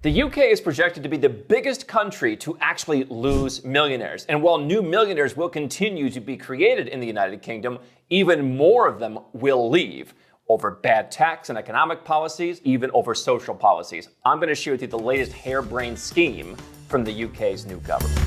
The UK is projected to be the biggest country to actually lose millionaires. And while new millionaires will continue to be created in the United Kingdom, even more of them will leave over bad tax and economic policies, even over social policies. I'm going to share with you the latest harebrained scheme from the UK's new government.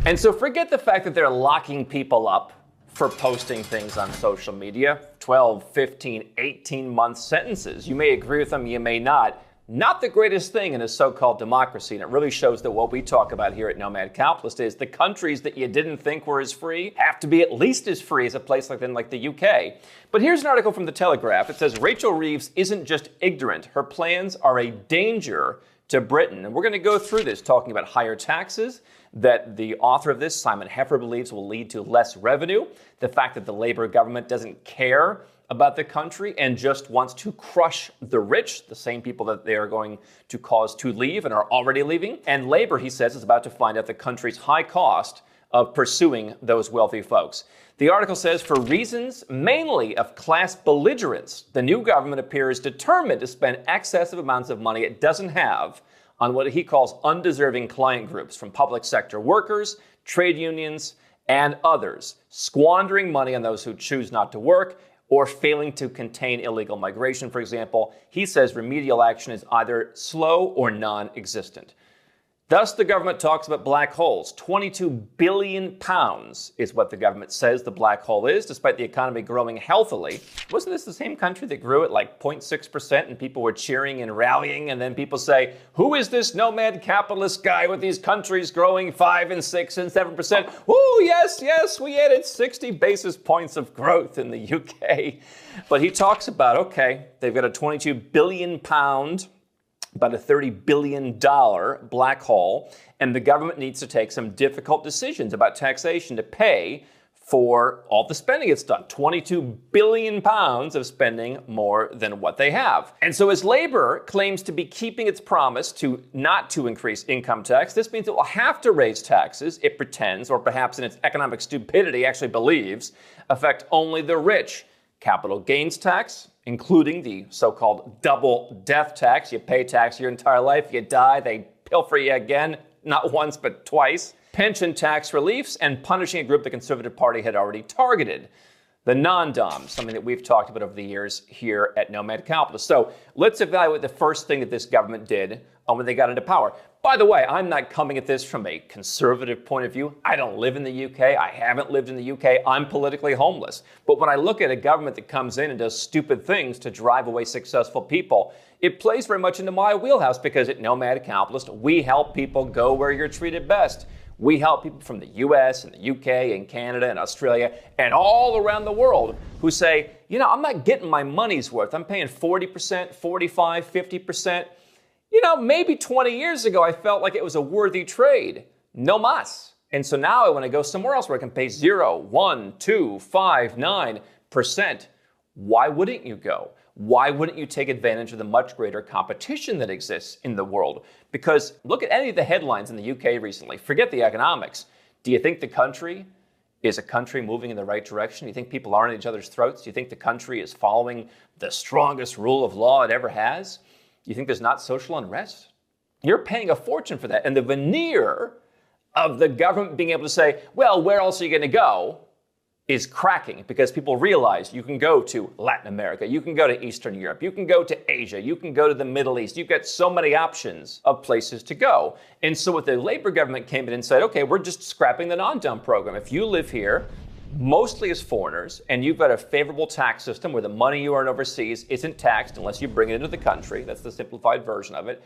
And so forget the fact that they're locking people up for posting things on social media. 12, 15, 18-month sentences. You may agree with them, you may not. Not the greatest thing in a so-called democracy, and it really shows that what we talk about here at Nomad Capitalist is the countries that you didn't think were as free have to be at least as free as a place like the UK. But here's an article from The Telegraph. It says Rachel Reeves isn't just ignorant. Her plans are a danger to Britain. And we're going to go through this, talking about higher taxes that the author of this, Simon Heffer, believes will lead to less revenue, the fact that the Labour government doesn't care about the country and just wants to crush the rich, the same people that they are going to cause to leave and are already leaving. And Labour, he says, is about to find out the country's high cost of pursuing those wealthy folks. The article says, for reasons mainly of class belligerence, the new government appears determined to spend excessive amounts of money it doesn't have on what he calls undeserving client groups, from public sector workers, trade unions, and others, squandering money on those who choose not to work or failing to contain illegal migration, for example. He says remedial action is either slow or non-existent. Thus, the government talks about black holes. 22 billion pounds is what the government says the black hole is, despite the economy growing healthily. Wasn't this the same country that grew at like 0.6% and people were cheering and rallying? And then people say, who is this nomad capitalist guy with these countries growing 5 and 6 and 7%? Oh, yes, we added 60 basis points of growth in the UK. But he talks about, okay, they've got a 22 billion pound, about a $30 billion black hole, and the government needs to take some difficult decisions about taxation to pay for all the spending it's done. 22 billion pounds of spending more than what they have. And so as Labour claims to be keeping its promise to not to increase income tax, this means it will have to raise taxes it pretends, or perhaps in its economic stupidity actually believes, affect only the rich. Capital gains tax, including the so-called double death tax. You pay tax your entire life, you die, they pilfer you again, not once but twice. Pension tax reliefs, and punishing a group the Conservative Party had already targeted, the non-doms, something that we've talked about over the years here at Nomad Capitalist. So let's evaluate the first thing that this government did when they got into power. By the way, I'm not coming at this from a conservative point of view. I don't live in the UK. I haven't lived in the UK. I'm politically homeless. But when I look at a government that comes in and does stupid things to drive away successful people, it plays very much into my wheelhouse, because at Nomad Capitalist, we help people go where you're treated best. We help people from the US and the UK and Canada and Australia and all around the world who say, you know, I'm not getting my money's worth. I'm paying 40%, 45, 50%. You know, maybe 20 years ago, I felt like it was a worthy trade. No mas. And so now I want to go somewhere else where I can pay 0, 1, 2, 5, 9%. Why wouldn't you go? Why wouldn't you take advantage of the much greater competition that exists in the world? Because look at any of the headlines in the UK recently. Forget the economics. Do you think the country is a country moving in the right direction? Do you think people aren't at each other's throats? Do you think the country is following the strongest rule of law it ever has? You think there's not social unrest? You're paying a fortune for that. And the veneer of the government being able to say, well, where else are you going to go, is cracking, because people realize you can go to Latin America, you can go to Eastern Europe, you can go to Asia, you can go to the Middle East. You've got so many options of places to go. And so what the Labour government came in and said, okay, we're just scrapping the non-dom program. If you live here, mostly as foreigners, and you've got a favorable tax system where the money you earn overseas isn't taxed unless you bring it into the country, that's the simplified version of it,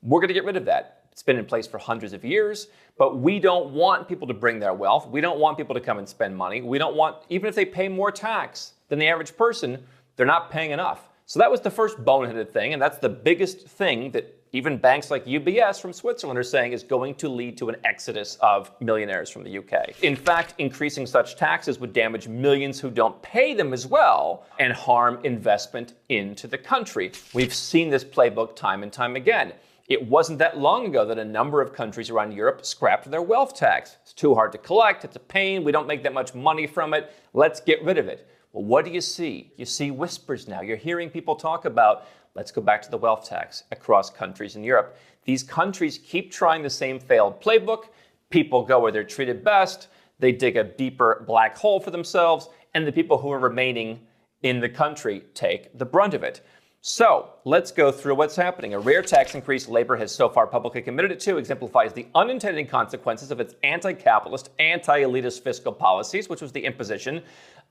we're going to get rid of that. It's been in place for hundreds of years, but we don't want people to bring their wealth. We don't want people to come and spend money. We don't want, even if they pay more tax than the average person, they're not paying enough. So that was the first boneheaded thing, and that's the biggest thing that even banks like UBS from Switzerland are saying is going to lead to an exodus of millionaires from the UK. In fact, increasing such taxes would damage millions who don't pay them as well and harm investment into the country. We've seen this playbook time and time again. It wasn't that long ago that a number of countries around Europe scrapped their wealth tax. It's too hard to collect, it's a pain, we don't make that much money from it, let's get rid of it. Well, what do? You see whispers now. You're hearing people talk about Let's go back to the wealth tax across countries in Europe. These countries keep trying the same failed playbook. People go where they're treated best. They dig a deeper black hole for themselves, and the people who are remaining in the country take the brunt of it. So let's go through what's happening. A rare tax increase Labor has so far publicly committed it to exemplifies the unintended consequences of its anti-capitalist, anti-elitist fiscal policies, which was the imposition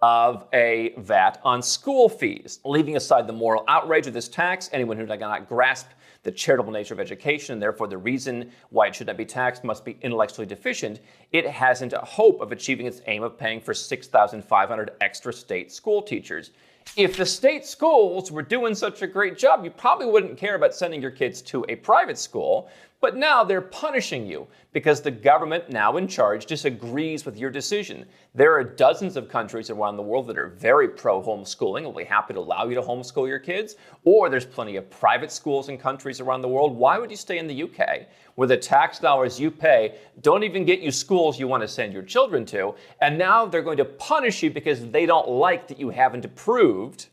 of a VAT on school fees. Leaving aside the moral outrage of this tax, anyone who cannot grasp the charitable nature of education, and therefore the reason why it should not be taxed, must be intellectually deficient, it hasn't a hope of achieving its aim of paying for 6,500 extra state school teachers. If the state schools were doing such a great job, you probably wouldn't care about sending your kids to a private school. But now they're punishing you because the government now in charge disagrees with your decision. There are dozens of countries around the world that are very pro-homeschooling, will be happy to allow you to homeschool your kids. Or there's plenty of private schools in countries around the world. Why would you stay in the UK where the tax dollars you pay don't even get you schools you want to send your children to? And now they're going to punish you because they don't like that you haven't approved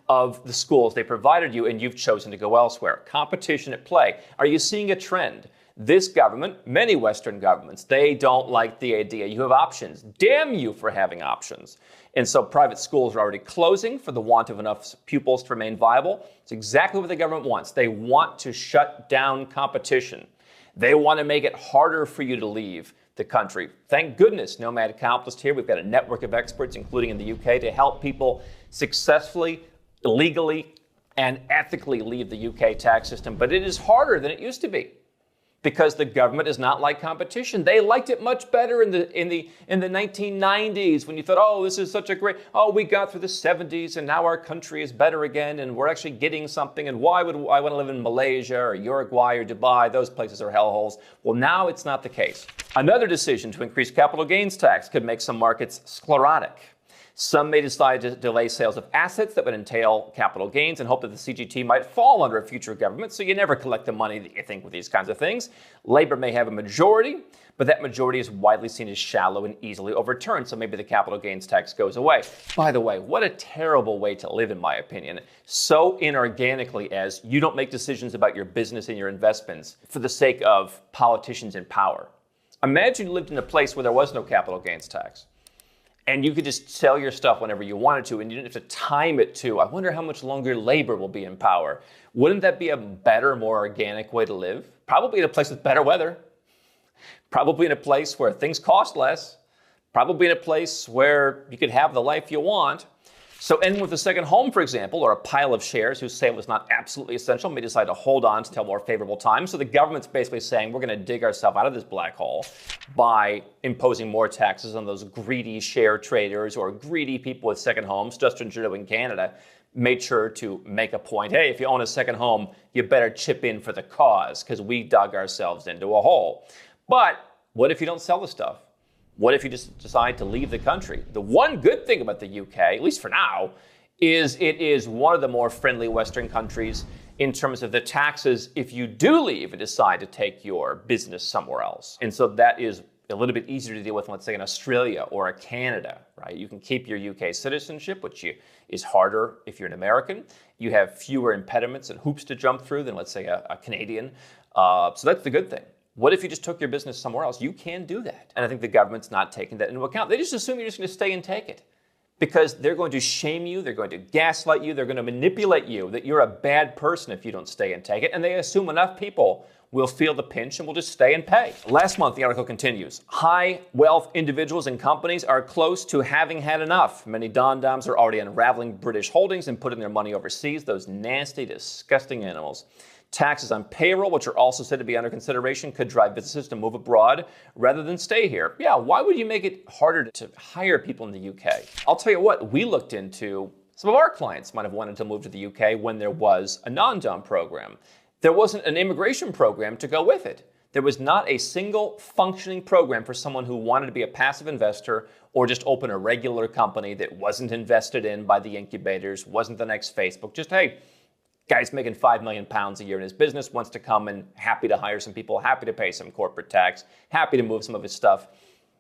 of the schools they provided you and you've chosen to go elsewhere. Competition at play. Are you seeing a trend? This government, many Western governments, they don't like the idea you have options. Damn you for having options. And so private schools are already closing for the want of enough pupils to remain viable. It's exactly what the government wants. They want to shut down competition. They want to make it harder for you to leave the country. Thank goodness Nomad Capitalist here. We've got a network of experts, including in the UK, to help people successfully, legally, and ethically leave the UK tax system. But it is harder than it used to be because the government is not like competition. They liked it much better in the 1990s when you thought, oh, this is such a great, oh, we got through the 70s and now our country is better again and we're actually getting something. And why would I want to live in Malaysia or Uruguay or Dubai? Those places are hellholes. Well, now it's not the case. Another decision to increase capital gains tax could make some markets sclerotic. Some may decide to delay sales of assets that would entail capital gains and hope that the CGT might fall under a future government, so you never collect the money that you think with these kinds of things. Labor may have a majority, but that majority is widely seen as shallow and easily overturned, so maybe the capital gains tax goes away. By the way, what a terrible way to live, in my opinion, so inorganically as you don't make decisions about your business and your investments for the sake of politicians in power. Imagine you lived in a place where there was no capital gains tax. And you could just sell your stuff whenever you wanted to, and you didn't have to time it to, I wonder how much longer Labor will be in power. Wouldn't that be a better, more organic way to live? Probably in a place with better weather. Probably in a place where things cost less. Probably in a place where you could have the life you want. So anyone with a second home, for example, or a pile of shares whose sale was not absolutely essential may decide to hold on until more favorable times. So the government's basically saying we're going to dig ourselves out of this black hole by imposing more taxes on those greedy share traders or greedy people with second homes. Justin Trudeau in Canada made sure to make a point. Hey, if you own a second home, you better chip in for the cause because we dug ourselves into a hole. But what if you don't sell the stuff? What if you just decide to leave the country? The one good thing about the UK, at least for now, is it is one of the more friendly Western countries in terms of the taxes if you do leave and decide to take your business somewhere else. And so that is a little bit easier to deal with, let's say, in Australia or a Canada, right? You can keep your UK citizenship, which is harder if you're an American. You have fewer impediments and hoops to jump through than, let's say, a Canadian. So that's the good thing. What if you just took your business somewhere else? You can do that. And I think the government's not taking that into account. They just assume you're just going to stay and take it because they're going to shame you. They're going to gaslight you. They're going to manipulate you that you're a bad person if you don't stay and take it. And they assume enough people will feel the pinch and will just stay and pay. Last month, the article continues. High wealth individuals and companies are close to having had enough. Many Don-Doms are already unraveling British holdings and putting their money overseas. Those nasty, disgusting animals. Taxes on payroll, which are also said to be under consideration, could drive businesses to move abroad rather than stay here. Yeah, why would you make it harder to hire people in the UK? I'll tell you what, we looked into, some of our clients might have wanted to move to the UK when there was a non-dom program. There wasn't an immigration program to go with it. There was not a single functioning program for someone who wanted to be a passive investor or just open a regular company that wasn't invested in by the incubators, wasn't the next Facebook. Just, hey, guy's making £5 million a year in his business, wants to come and happy to hire some people, happy to pay some corporate tax, happy to move some of his stuff.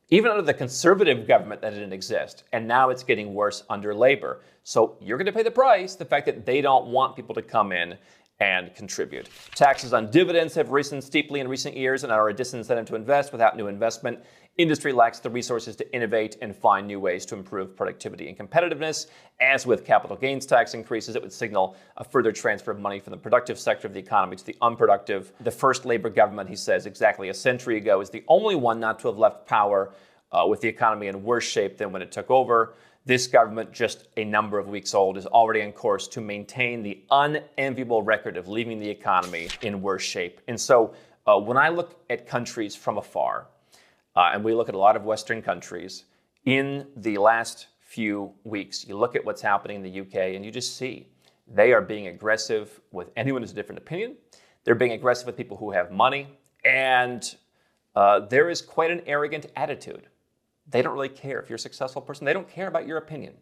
Even under the conservative government, that didn't exist. And now it's getting worse under Labor. So you're going to pay the price, the fact that they don't want people to come in and contribute. Taxes on dividends have risen steeply in recent years and are a disincentive to invest. Without new investment, industry lacks the resources to innovate and find new ways to improve productivity and competitiveness. As with capital gains tax increases, it would signal a further transfer of money from the productive sector of the economy to the unproductive. The first Labour government, he says, exactly a century ago, is the only one not to have left power with the economy in worse shape than when it took over. This government, just a number of weeks old, is already on course to maintain the unenviable record of leaving the economy in worse shape. And so when I look at countries from afar, and we look at a lot of Western countries, in the last few weeks, you look at what's happening in the UK and you just see they are being aggressive with anyone who has a different opinion. They're being aggressive with people who have money. And there is quite an arrogant attitude. They don't really care if you're a successful person. They don't care about your opinion.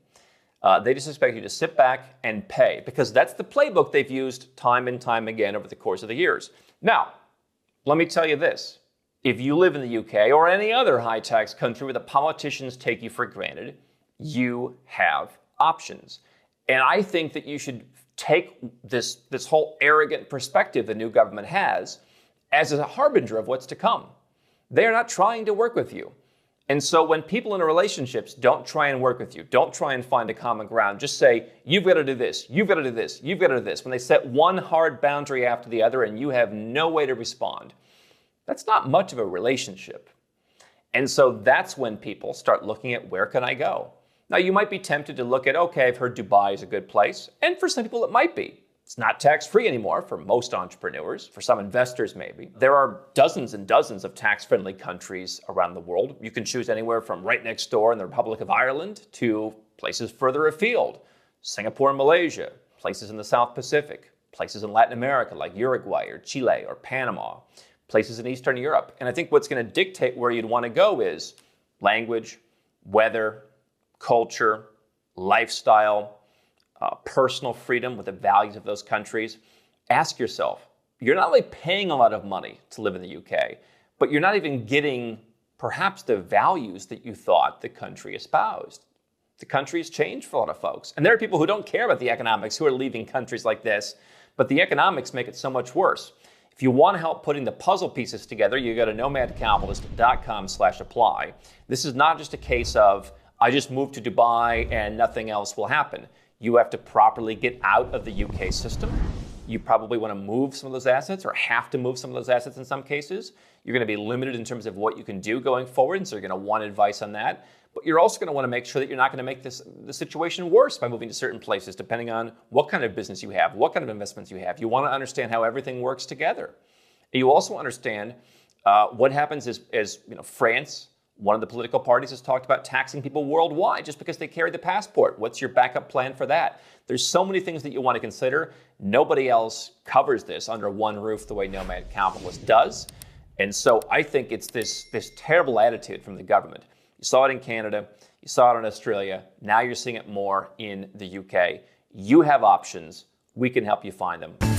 They just expect you to sit back and pay, because that's the playbook they've used time and time again over the course of the years. Now, let me tell you this. If you live in the UK or any other high-tax country where the politicians take you for granted, you have options. And I think that you should take this whole arrogant perspective the new government has as a harbinger of what's to come. They are not trying to work with you. And so when people in relationships don't try and work with you, don't try and find a common ground, just say, you've got to do this, you've got to do this, you've got to do this. When they set one hard boundary after the other and you have no way to respond, that's not much of a relationship. And so that's when people start looking at, where can I go? Now, you might be tempted to look at, okay, I've heard Dubai is a good place. And for some people, it might be. It's not tax-free anymore for most entrepreneurs, for some investors maybe. There are dozens and dozens of tax-friendly countries around the world. You can choose anywhere from right next door in the Republic of Ireland to places further afield, Singapore and Malaysia, places in the South Pacific, places in Latin America like Uruguay or Chile or Panama, places in Eastern Europe. And I think what's going to dictate where you'd want to go is language, weather, culture, lifestyle, personal freedom with the values of those countries. Ask yourself, you're not only paying a lot of money to live in the UK, but you're not even getting perhaps the values that you thought the country espoused. The country's changed for a lot of folks. And there are people who don't care about the economics who are leaving countries like this, but the economics make it so much worse. If you want to help putting the puzzle pieces together, you go to nomadcapitalist.com/apply. This is not just a case of, I just moved to Dubai and nothing else will happen. You have to properly get out of the UK system. You probably want to move some of those assets, or have to move some of those assets in some cases. You're going to be limited in terms of what you can do going forward, and so you're going to want advice on that. But you're also going to want to make sure that you're not going to make the situation worse by moving to certain places, depending on what kind of business you have, what kind of investments you have. You want to understand how everything works together. And you also understand what happens as France, one of the political parties, has talked about taxing people worldwide just because they carry the passport. What's your backup plan for that? There's so many things that you want to consider. Nobody else covers this under one roof the way Nomad Capitalist does. And so I think it's this terrible attitude from the government. You saw it in Canada, you saw it in Australia, now you're seeing it more in the UK. You have options. We can help you find them.